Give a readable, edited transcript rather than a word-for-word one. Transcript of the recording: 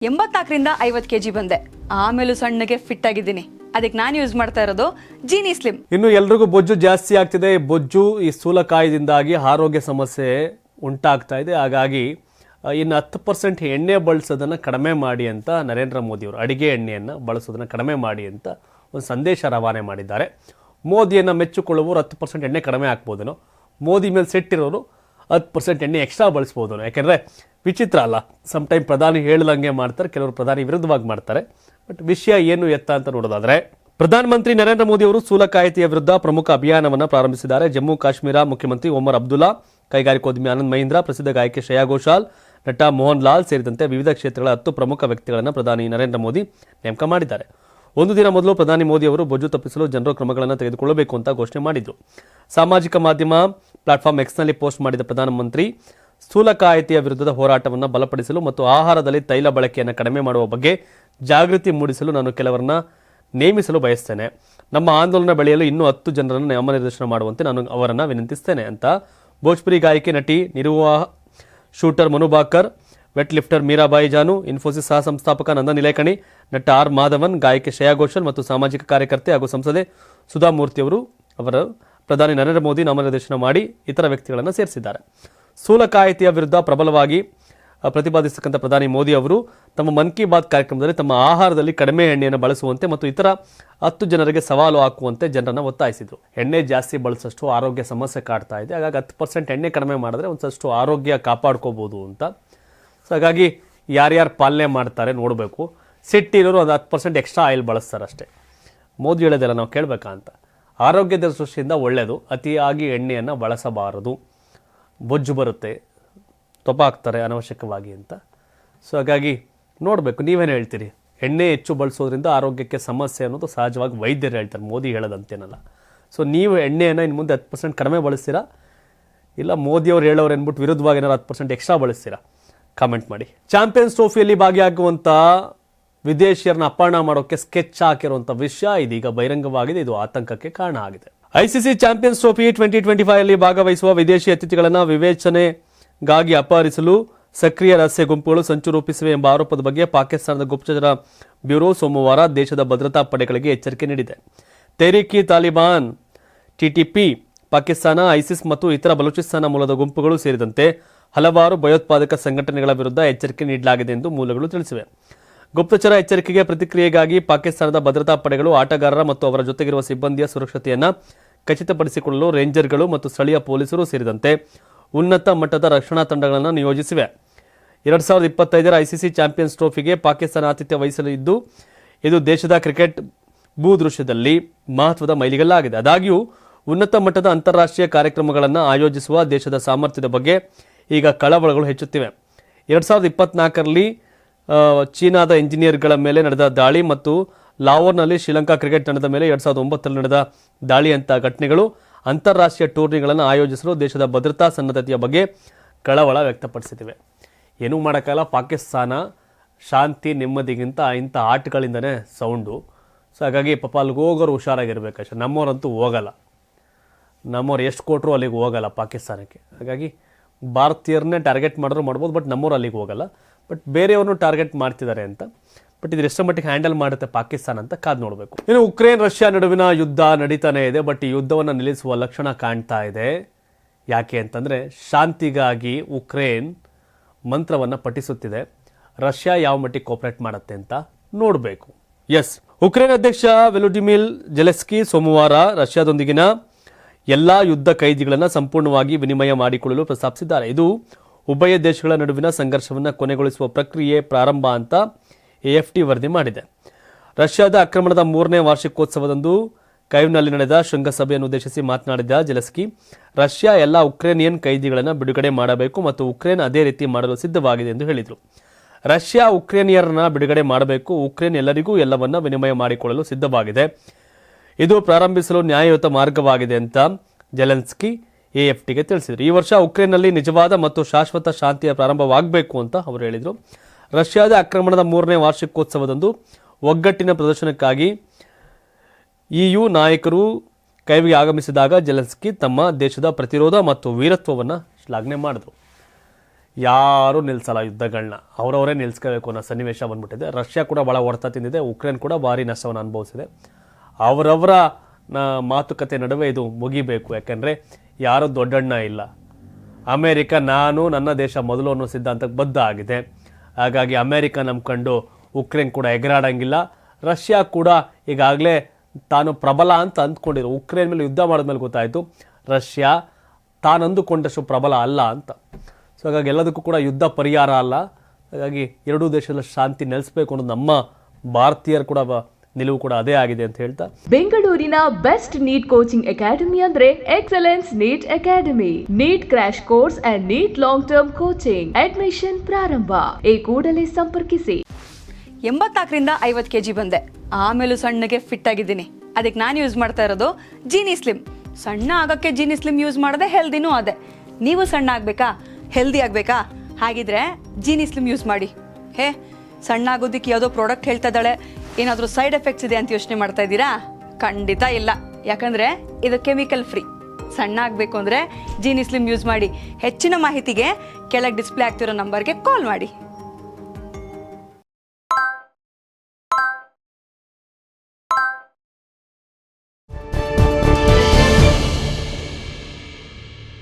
84ರಿಂದ 50 kg ಬಂದೆ. ಆಮೇಲೂ ಸಣ್ಣಗೆ fit ಆಗಿದ್ದೀನಿ. ಅದಕ್ಕೆ ನಾನು ಯೂಸ್ ಮಾಡ್ತಾ ಇರೋದು ಜೀನಿ ಸ್ಲಿಮ್. ಇನ್ನು ಎಲ್ರಿಗೂ ಬೊಜ್ಜು ಜಾಸ್ತಿ ಆಗ್ತಿದೆ. ಬೊಜ್ಜು ಈ ಸ್ಥೂಲಕಾಯದಿಂದಾಗಿ ಆರೋಗ್ಯ ಸಮಸ್ಯೆ ಉಂಟಾಗ್ತಾ ಇದೆ. ಹಾಗಾಗಿ ಇನ್ನು 10% ಎಣ್ಣೆ ಬಳಸೋದನ್ನು ಕಡಿಮೆ ಮಾಡಿ ಅಂತ ನರೇಂದ್ರ ಮೋದಿ ಅವರು ಅಡಿಗೆ ಎಣ್ಣೆಯನ್ನು ಬಳಸೋದನ್ನು ಕಡಿಮೆ ಮಾಡಿ ಅಂತ ಒಂದು ಸಂದೇಶ ರವಾನೆ ಮಾಡಿದ್ದಾರೆ. ಮೋದಿಯನ್ನು ಮೆಚ್ಚಿಕೊಳ್ಳುವವರು 10% ಎಣ್ಣೆ ಕಡಿಮೆ ಹಾಕ್ಬೋದೇನೋ, ಮೋದಿ ಮೇಲೆ ಸೆಟ್ಟಿರೋರು 10% ಎಣ್ಣೆ ಎಕ್ಸ್ಟ್ರಾ ಬಳಸ್ಬೋದೇನೋ. ಯಾಕೆಂದರೆ ವಿಚಿತ್ರ ಅಲ್ಲ, ಸಮ್ಟೈಮ್ ಪ್ರಧಾನಿ ಹೇಳ್ದಂಗೆ ಮಾಡ್ತಾರೆ, ಕೆಲವರು ಪ್ರಧಾನಿ ವಿರುದ್ಧವಾಗಿ ಮಾಡ್ತಾರೆ. ಬಟ್ ವಿಷಯ ಏನು ಎತ್ತ ಅಂತ ನೋಡೋದಾದ್ರೆ, ಪ್ರಧಾನಮಂತ್ರಿ ನರೇಂದ್ರ ಮೋದಿ ಅವರು ಸ್ಥೂಲಕಾಯತೆಯ ವಿರುದ್ಧ ಪ್ರಮುಖ ಅಭಿಯಾನವನ್ನು ಪ್ರಾರಂಭಿಸಿದ್ದಾರೆ. ಜಮ್ಮು ಕಾಶ್ಮೀರ ಮುಖ್ಯಮಂತ್ರಿ ಒಮರ್ ಅಬ್ದುಲ್ಲಾ, ಕೈಗಾರಿಕೋದ್ಯಮಿ ಆನಂದ್ ಮಹೀಂದ್ರ, ಪ್ರಸಿದ್ಧ ಗಾಯಕಿ ಶ್ರೇಯಾ ಘೋಷಾಲ್, ನಟ ಮೋಹನ್ ಲಾಲ್ ಸೇರಿದಂತೆ ವಿವಿಧ ಕ್ಷೇತ್ರಗಳ 10 ಪ್ರಮುಖ ವ್ಯಕ್ತಿಗಳನ್ನು ಪ್ರಧಾನಿ ನರೇಂದ್ರ ಮೋದಿ ನೇಮಕ ಮಾಡಿದ್ದಾರೆ. ಒಂದು ದಿನ ಮೊದಲು ಪ್ರಧಾನಿ ಮೋದಿ ಅವರು ಬೊಜ್ಜು ತಪ್ಪಿಸಲು ಜನರು ಕ್ರಮಗಳನ್ನು ತೆಗೆದುಕೊಳ್ಳಬೇಕು ಅಂತ ಘೋಷಣೆ ಮಾಡಿದ್ರು. ಸಾಮಾಜಿಕ ಮಾಧ್ಯಮ ಪ್ಲಾಟ್ಫಾರ್ಮ್ ಎಕ್ಸ್ನಲ್ಲಿ ಪೋಸ್ಟ್ ಮಾಡಿದ ಪ್ರಧಾನಮಂತ್ರಿ ಸ್ಥೂಲಕಾಯತೆಯ ವಿರುದ್ಧದ ಹೋರಾಟವನ್ನು ಬಲಪಡಿಸಲು ಮತ್ತು ಆಹಾರದಲ್ಲಿ ತೈಲ ಬಳಕೆಯನ್ನು ಕಡಿಮೆ ಮಾಡುವ ಬಗ್ಗೆ ಜಾಗೃತಿ ಮೂಡಿಸಲು ನಾನು ಕೆಲವರನ್ನ ನೇಮಿಸಲು ಬಯಸ್ತೇನೆ. ನಮ್ಮ ಆಂದೋಲನ ಬೆಳೆಯಲು ಇನ್ನೂ 10 ಜನರನ್ನು ನಾಮನಿರ್ದೇಶನ ಮಾಡುವಂತೆ ನಾನು ಅವರನ್ನು ವಿನಂತಿಸ್ತೇನೆ ಅಂತ ಭೋಜ್ಪುರಿ ಗಾಯಕಿ, ನಟಿ, ನಿರ್ವಾಹ, shooter Manu ಬಾಕರ್, vet lifter Mirabai ಜಾನು, ಇನ್ಫೋಸಿಸ್ ಸಹ ಸಂಸ್ಥಾಪಕ ನಂದನ್ ನಿಲೇಕಣಿ, ನಟ ಆರ್ ಮಾಧವನ್, ಗಾಯಕಿ ಶ್ರೇಯಾ ಘೋಷಾಲ್ ಮತ್ತು ಸಾಮಾಜಿಕ ಕಾರ್ಯಕರ್ತೆ ಹಾಗೂ ಸಂಸದೆ ಸುಧಾ ಮೂರ್ತಿ ಅವರು ಪ್ರಧಾನಿ ನರೇಂದ್ರ ಮೋದಿ ನಾಮನಿರ್ದೇಶನ ಮಾಡಿ ಇತರ ವ್ಯಕ್ತಿಗಳನ್ನು ಸೇರಿಸಿದ್ದಾರೆ. ಸ್ಥೂಲಕಾಯತೆಯ ವಿರುದ್ಧ ಪ್ರಬಲವಾಗಿ ಪ್ರತಿಪಾದಿಸತಕ್ಕಂಥ ಪ್ರಧಾನಿ ಮೋದಿ ಅವರು ತಮ್ಮ ಮನ್ ಕಿ ಬಾತ್ ಕಾರ್ಯಕ್ರಮದಲ್ಲಿ ತಮ್ಮ ಆಹಾರದಲ್ಲಿ ಕಡಿಮೆ ಎಣ್ಣೆಯನ್ನು ಬಳಸುವಂತೆ ಮತ್ತು ಇತರ 10 ಜನರಿಗೆ ಸವಾಲು ಹಾಕುವಂತೆ ಜನರನ್ನು ಒತ್ತಾಯಿಸಿದರು. ಎಣ್ಣೆ ಜಾಸ್ತಿ ಬಳಸಷ್ಟು ಆರೋಗ್ಯ ಸಮಸ್ಯೆ ಕಾಡ್ತಾ ಇದೆ. ಹಾಗಾಗಿ 10% ಎಣ್ಣೆ ಕಡಿಮೆ ಮಾಡಿದ್ರೆ ಒಂದಷ್ಟು ಆರೋಗ್ಯ ಕಾಪಾಡ್ಕೋಬಹುದು ಅಂತ. ಸೊ ಹಾಗಾಗಿ ಯಾರ್ಯಾರು ಪಾಲನೆ ಮಾಡ್ತಾರೆ ನೋಡಬೇಕು. ಸಿಟ್ಟಿರೋರು ಒಂದು 10% ಎಕ್ಸ್ಟ್ರಾ ಆಯಿಲ್ ಬಳಸ್ತಾರೆ ಅಷ್ಟೇ. ಮೋದಿ ಹೇಳೋದೆಲ್ಲ ನಾವು ಕೇಳಬೇಕಾ ಅಂತ. ಆರೋಗ್ಯದ ದೃಷ್ಟಿಯಿಂದ ಒಳ್ಳೆಯದು, ಅತಿಯಾಗಿ ಎಣ್ಣೆಯನ್ನು ಬಳಸಬಾರದು, ಬೊಜ್ಜು ಬರುತ್ತೆ, ತೊಪ ಹಾಕ್ತಾರೆ ಅನವಶ್ಯಕವಾಗಿ ಅಂತ. ಸೊ ಹಾಗಾಗಿ ನೋಡಬೇಕು, ನೀವೇನು ಹೇಳ್ತೀರಿ? ಎಣ್ಣೆ ಹೆಚ್ಚು ಬಳಸೋದ್ರಿಂದ ಆರೋಗ್ಯಕ್ಕೆ ಸಮಸ್ಯೆ ಅನ್ನೋದು ಸಹಜವಾಗಿ ವೈದ್ಯರು ಹೇಳ್ತಾರೆ, ಮೋದಿ ಹೇಳೋದಂತೇನಲ್ಲ. ಸೊ ನೀವು ಎಣ್ಣೆಯನ್ನು ಇನ್ನು ಮುಂದೆ 10% ಕಡಿಮೆ ಬಳಸ್ತೀರಾ, ಇಲ್ಲ ಮೋದಿಯವ್ರು ಹೇಳೋರು ಅಂದ್ಬಿಟ್ಟು ವಿರುದ್ಧವಾಗಿ ಏನಾದ್ರು 10% ಎಕ್ಸ್ಟ್ರಾ ಬಳಸ್ತೀರಾ? ಕಾಮೆಂಟ್ ಮಾಡಿ. ಚಾಂಪಿಯನ್ಸ್ ಟ್ರೋಫಿಯಲ್ಲಿ ಭಾಗಿಯಾಗುವಂಥ ವಿದೇಶಿಯರನ್ನ ಅಪಹರಣ ಮಾಡೋಕ್ಕೆ ಸ್ಕೆಚ್ ಹಾಕಿರುವಂಥ ವಿಷಯ ಇದೀಗ ಬಹಿರಂಗವಾಗಿದೆ. ಇದು ಆತಂಕಕ್ಕೆ ಕಾರಣ ಆಗಿದೆ. ಐಸಿಸಿ ಚಾಂಪಿಯನ್ಸ್ ಟ್ರೋಫಿ 2025 ಅಲ್ಲಿ ಭಾಗವಹಿಸುವ ವಿದೇಶಿ ಅತಿಥಿಗಳನ್ನು ವಿವೇಚನೆಗಾಗಿ ಅಪಹರಿಸಲು ಸಕ್ರಿಯ ರಹಸ್ಯ ಗುಂಪುಗಳು ಸಂಚು ರೂಪಿಸಿವೆ ಎಂಬ ಆರೋಪದ ಬಗ್ಗೆ ಪಾಕಿಸ್ತಾನದ ಗುಪ್ತಚರ ಬ್ಯೂರೋ ಸೋಮವಾರ ದೇಶದ ಭದ್ರತಾ ಪಡೆಗಳಿಗೆ ಎಚ್ಚರಿಕೆ ನೀಡಿದೆ. ತೆಹ್ರೀಕ್-ಇ ತಾಲಿಬಾನ್ ಟಿಟಿಪಿ, ಪಾಕಿಸ್ತಾನ, ಐಸಿಸ್ ಮತ್ತು ಇತರ ಬಲೂಚಿಸ್ತಾನ ಮೂಲದ ಗುಂಪುಗಳು ಸೇರಿದಂತೆ ಹಲವಾರು ಭಯೋತ್ಪಾದಕ ಸಂಘಟನೆಗಳ ವಿರುದ್ಧ ಎಚ್ಚರಿಕೆ ನೀಡಲಾಗಿದೆ ಎಂದು ಮೂಲಗಳು ತಿಳಿಸಿವೆ. ಗುಪ್ತಚರ ಎಚ್ಚರಿಕೆಗೆ ಪ್ರತಿಕ್ರಿಯೆಗಾಗಿ ಪಾಕಿಸ್ತಾನದ ಭದ್ರತಾ ಪಡೆಗಳು ಆಟಗಾರರ ಮತ್ತು ಅವರ ಜೊತೆಗಿರುವ ಸಿಬ್ಬಂದಿಯ ಸುರಕ್ಷತೆಯನ್ನು ಖಚಿತಪಡಿಸಿಕೊಳ್ಳಲು ರೇಂಜರ್ಗಳು ಮತ್ತು ಸ್ಥಳೀಯ ಪೊಲೀಸರು ಸೇರಿದಂತೆ ಉನ್ನತ ಮಟ್ಟದ ರಕ್ಷಣಾ ತಂಡಗಳನ್ನು ನಿಯೋಜಿಸಿವೆ. 2025ರ ಐಸಿಸಿ ಚಾಂಪಿಯನ್ಸ್ ಟ್ರೋಫಿಗೆ ಪಾಕಿಸ್ತಾನ ಆತಿಥ್ಯ ವಹಿಸಲಿದ್ದು, ಇದು ದೇಶದ ಕ್ರಿಕೆಟ್ ಭೂದೃಶ್ಯದಲ್ಲಿ ಮಹತ್ವದ ಮೈಲಿಗಲ್ಲಾಗಿದೆ. ಆದಾಗ್ಯೂ ಉನ್ನತ ಮಟ್ಟದ ಅಂತಾರಾಷ್ಟ್ರೀಯ ಕಾರ್ಯಕ್ರಮಗಳನ್ನು ಆಯೋಜಿಸುವ ದೇಶದ ಸಾಮರ್ಥ್ಯದ ಬಗ್ಗೆ ಈಗ ಕಳವಳಗಳು ಹೆಚ್ಚುತ್ತಿವೆ. 2024ರಲ್ಲಿ ಚೀನಾದ ಇಂಜಿನಿಯರ್ಗಳ ಮೇಲೆ ನಡೆದ ದಾಳಿ ಮತ್ತು ಲಾಹೋರ್ನಲ್ಲಿ ಶ್ರೀಲಂಕಾ ಕ್ರಿಕೆಟ್ ತಂಡದ ಮೇಲೆ 2009ರಲ್ಲಿ ನಡೆದ ದಾಳಿಯಂತಹ ಘಟನೆಗಳು ಅಂತಾರಾಷ್ಟ್ರೀಯ ಟೂರ್ನಿಗಳನ್ನು ಆಯೋಜಿಸಲು ದೇಶದ ಭದ್ರತಾ ಸನ್ನದ್ಧತೆಯ ಬಗ್ಗೆ ಕಳವಳ ವ್ಯಕ್ತಪಡಿಸುತ್ತಿವೆ. ಏನೂ ಮಾಡೋಕ್ಕಾಗಲ್ಲ, ಪಾಕಿಸ್ತಾನ ಶಾಂತಿ ನೆಮ್ಮದಿಗಿಂತ ಇಂಥ ಆಟಗಳಿಂದನೇ ಸೌಂಡು. ಸೊ ಹಾಗಾಗಿ ಪಾಪ ಅಲ್ಲಿಗೆ ಹೋಗೋರು ಹುಷಾರಾಗಿರ್ಬೇಕಷ್ಟೆ. ನಮ್ಮವರಂತೂ ಹೋಗಲ್ಲ, ನಮ್ಮವ್ರು ಎಷ್ಟು ಕೊಟ್ಟರು ಅಲ್ಲಿಗೆ ಹೋಗಲ್ಲ ಪಾಕಿಸ್ತಾನಕ್ಕೆ. ಹಾಗಾಗಿ ಭಾರತೀಯರನ್ನೇ ಟಾರ್ಗೆಟ್ ಮಾಡಿದ್ರು ಮಾಡ್ಬೋದು, ಬಟ್ ನಮ್ಮವ್ರು ಅಲ್ಲಿಗೆ ಹೋಗಲ್ಲ. ಬಟ್ ಬೇರೆಯವ್ರನ್ನೂ ಟಾರ್ಗೆಟ್ ಮಾಡ್ತಿದ್ದಾರೆ ಅಂತ. ಬಟ್ ಇದು ಎಷ್ಟು ಮಟ್ಟಿಗೆ ಹ್ಯಾಂಡಲ್ ಮಾಡುತ್ತೆ ಪಾಕಿಸ್ತಾನ ಅಂತ ಕಾದು ನೋಡಬೇಕು. ಇನ್ನು ಉಕ್ರೇನ್ ರಷ್ಯಾ ನಡುವಿನ ಯುದ್ಧ ನಡೀತಾನೆ ಇದೆ. ಬಟ್ ಈ ಯುದ್ಧವನ್ನು ನಿಲ್ಲಿಸುವ ಲಕ್ಷಣ ಕಾಣ್ತಾ ಇದೆ. ಯಾಕೆ ಅಂತಂದರೆ, ಶಾಂತಿಗಾಗಿ ಉಕ್ರೇನ್ ಮಂತ್ರವನ್ನು ಪಠಿಸುತ್ತಿದೆ. ರಷ್ಯಾ ಯಾವ ಮಟ್ಟಿಗೆ ಕೋಪರೇಟ್ ಮಾಡುತ್ತೆ ಅಂತ ನೋಡಬೇಕು. ಎಸ್, ಉಕ್ರೇನ್ ಅಧ್ಯಕ್ಷ ವ್ಲಾದಿಮಿರ್ ಜೆಲೆನ್ಸ್ಕಿ ಸೋಮವಾರ ರಷ್ಯಾದೊಂದಿಗಿನ ಎಲ್ಲ ಯುದ್ಧ ಕೈದಿಗಳನ್ನು ಸಂಪೂರ್ಣವಾಗಿ ವಿನಿಮಯ ಮಾಡಿಕೊಳ್ಳಲು ಪ್ರಸ್ತಾಪಿಸಿದ್ದಾರೆ. ಇದು ಉಭಯ ದೇಶಗಳ ನಡುವಿನ ಸಂಘರ್ಷವನ್ನು ಕೊನೆಗೊಳಿಸುವ ಪ್ರಕ್ರಿಯೆ ಪ್ರಾರಂಭ ಅಂತ AFT ವರದಿ ಮಾಡಿದೆ. ರಷ್ಯಾದ ಆಕ್ರಮಣದ 3ನೇ ವಾರ್ಷಿಕೋತ್ಸವದಂದು ಕೈವ್ನಲ್ಲಿ ನಡೆದ ಶೃಂಗಸಭೆಯನ್ನು ಉದ್ದೇಶಿಸಿ ಮಾತನಾಡಿದ ಜೆಲೆನ್ಸ್ಕಿ, ರಷ್ಯಾ ಎಲ್ಲ ಉಕ್ರೇನಿಯನ್ ಕೈದಿಗಳನ್ನು ಬಿಡುಗಡೆ ಮಾಡಬೇಕು ಮತ್ತು ಉಕ್ರೇನ್ ಅದೇ ರೀತಿ ಮಾಡಲು ಸಿದ್ಧವಾಗಿದೆ ಎಂದು ಹೇಳಿದರು. ರಷ್ಯಾ ಉಕ್ರೇನಿಯರನ್ನ ಬಿಡುಗಡೆ ಮಾಡಬೇಕು, ಉಕ್ರೇನ್ ಎಲ್ಲರಿಗೂ ಎಲ್ಲವನ್ನ ವಿನಿಮಯ ಮಾಡಿಕೊಳ್ಳಲು ಸಿದ್ಧವಾಗಿದೆ. ಇದು ಪ್ರಾರಂಭಿಸಲು ನ್ಯಾಯಯುತ ಮಾರ್ಗವಾಗಿದೆ ಅಂತ ಜೆಲೆನ್ಸ್ಕಿ AFTಗೆ ತಿಳಿಸಿದರು. ಈ ವರ್ಷ ಉಕ್ರೇನ್ನಲ್ಲಿ ನಿಜವಾದ ಮತ್ತು ಶಾಶ್ವತ ಶಾಂತಿಯ ಪ್ರಾರಂಭವಾಗಬೇಕು ಅಂತ ಅವರು ಹೇಳಿದರು. ರಷ್ಯಾದ ಆಕ್ರಮಣದ 3ನೇ ವಾರ್ಷಿಕೋತ್ಸವದಂದು ಒಗ್ಗಟ್ಟಿನ ಪ್ರದರ್ಶನಕ್ಕಾಗಿ EU ನಾಯಕರು ಕೈವಿಗೆ ಆಗಮಿಸಿದಾಗ ಜೆಲೆನ್ಸ್ಕಿ ತಮ್ಮ ದೇಶದ ಪ್ರತಿರೋಧ ಮತ್ತು ವೀರತ್ವವನ್ನು ಶ್ಲಾಘನೆ ಮಾಡಿದರು. ಯಾರೂ ನಿಲ್ಲಿಸಲ್ಲ ಯುದ್ಧಗಳನ್ನ, ಅವರವರೇ ನಿಲ್ಲಿಸ್ಕೋಬೇಕು ಅನ್ನೋ ಸನ್ನಿವೇಶ ಬಂದ್ಬಿಟ್ಟಿದೆ. ರಷ್ಯಾ ಕೂಡ ಭಾಳ ಹೊಡೆತ ತಿಂದಿದೆ, ಉಕ್ರೇನ್ ಕೂಡ ಭಾರಿ ನಷ್ಟವನ್ನು ಅನುಭವಿಸಿದೆ. ಅವರವರ ಮಾತುಕತೆ ನಡುವೆ ಇದು ಮುಗಿಬೇಕು. ಯಾಕೆಂದರೆ ಯಾರೂ ದೊಡ್ಡಣ್ಣ ಇಲ್ಲ. ಅಮೇರಿಕ ನನ್ನ ದೇಶ ಮೊದಲು ಅನ್ನೋ ಸಿದ್ಧಾಂತಕ್ಕೆ ಬದ್ಧ ಆಗಿದೆ. ಹಾಗಾಗಿ ಅಮೇರಿಕ ನಂಬ್ಕೊಂಡು ಉಕ್ರೇನ್ ಕೂಡ ಎಗರಾಡಂಗಿಲ್ಲ. ರಷ್ಯಾ ಕೂಡ ಈಗಾಗಲೇ ತಾನು ಪ್ರಬಲ ಅಂತ ಅಂದ್ಕೊಂಡಿರೋ, ಉಕ್ರೇನ್ ಮೇಲೆ ಯುದ್ಧ ಮಾಡಿದ್ಮೇಲೆ ಗೊತ್ತಾಯಿತು ರಷ್ಯಾ ತಾನು ಅಂದುಕೊಂಡಷ್ಟು ಪ್ರಬಲ ಅಲ್ಲ ಅಂತ. ಸೊ ಹಾಗಾಗಿ ಎಲ್ಲದಕ್ಕೂ ಕೂಡ ಯುದ್ಧ ಪರಿಹಾರ ಅಲ್ಲ. ಹಾಗಾಗಿ ಎರಡೂ ದೇಶದ ಶಾಂತಿ ನೆಲೆಸಬೇಕು ಅನ್ನೋದು ನಮ್ಮ ಭಾರತೀಯರು ಕೂಡ ನಿಲುವು ಕೂಡ ಅದೇ ಆಗಿದೆ ಅಂತ ಹೇಳ್ತಾ, ಬೆಂಗಳೂರಿನ ಬೆಸ್ಟ್ ನೀಟ್ ಕೋಚಿಂಗ್ ಅಕಾಡೆಮಿ ಅಂದ್ರೆ excellence NEET academy. NEET crash course and NEET long term coaching admission ಪ್ರಾರಂಭ. ಈ ಕೂಡಲೇ ಸಂಪರ್ಕಿಸಿ. 84ರಿಂದ 50 kg ಬಂದೆ, ಆಮೇಲೂ ಸಣ್ಣಗೆ ಫಿಟ್ ಆಗಿದ್ದೀನಿ. ಅದಕ್ಕೆ ನಾನು ಯೂಸ್ ಮಾಡ್ತಾ ಇರೋದು ಜೀನಿ ಸ್ಲಿಮ್. ಸಣ್ಣ ಆಗಕ್ಕೆ ಜೀನಿ ಸ್ಲಿಮ್ ಯೂಸ್ ಮಾಡಿದೆ, ಹೆಲ್ದಿನೂ ಅದೇ. ನೀವು ಸಣ್ಣ ಆಗಬೇಕಾ, ಹೆಲ್ದಿ ಆಗಬೇಕಾ? ಹಾಗಿದ್ರೆ ಜೀನಿ ಸ್ಲಿಮ್ ಯೂಸ್ ಮಾಡಿ. ಸಣ್ಣ ಆಗೋದಕ್ಕೆ ಯಾವುದೋ ಪ್ರಾಡಕ್ಟ್ ಹೇಳ್ತಾ ಇದ್ದಾಳೆ, ಏನಾದರೂ ಸೈಡ್ ಎಫೆಕ್ಟ್ಸ್ ಇದೆ ಅಂತ ಯೋಚನೆ ಮಾಡ್ತಾ ಇದ್ದೀರಾ? ಖಂಡಿತ ಇಲ್ಲ. ಯಾಕಂದರೆ ಇದು ಕೆಮಿಕಲ್ ಫ್ರೀ. ಸಣ್ಣ ಆಗಬೇಕು ಅಂದರೆ ಜೀನಿ ಸ್ಲಿಮ್ ಯೂಸ್ ಮಾಡಿ. ಹೆಚ್ಚಿನ ಮಾಹಿತಿಗೆ ಕೆಳಗೆ ಡಿಸ್ಪ್ಲೇ ಆಗ್ತಿರೋ ನಂಬರ್ಗೆ ಕಾಲ್ ಮಾಡಿ.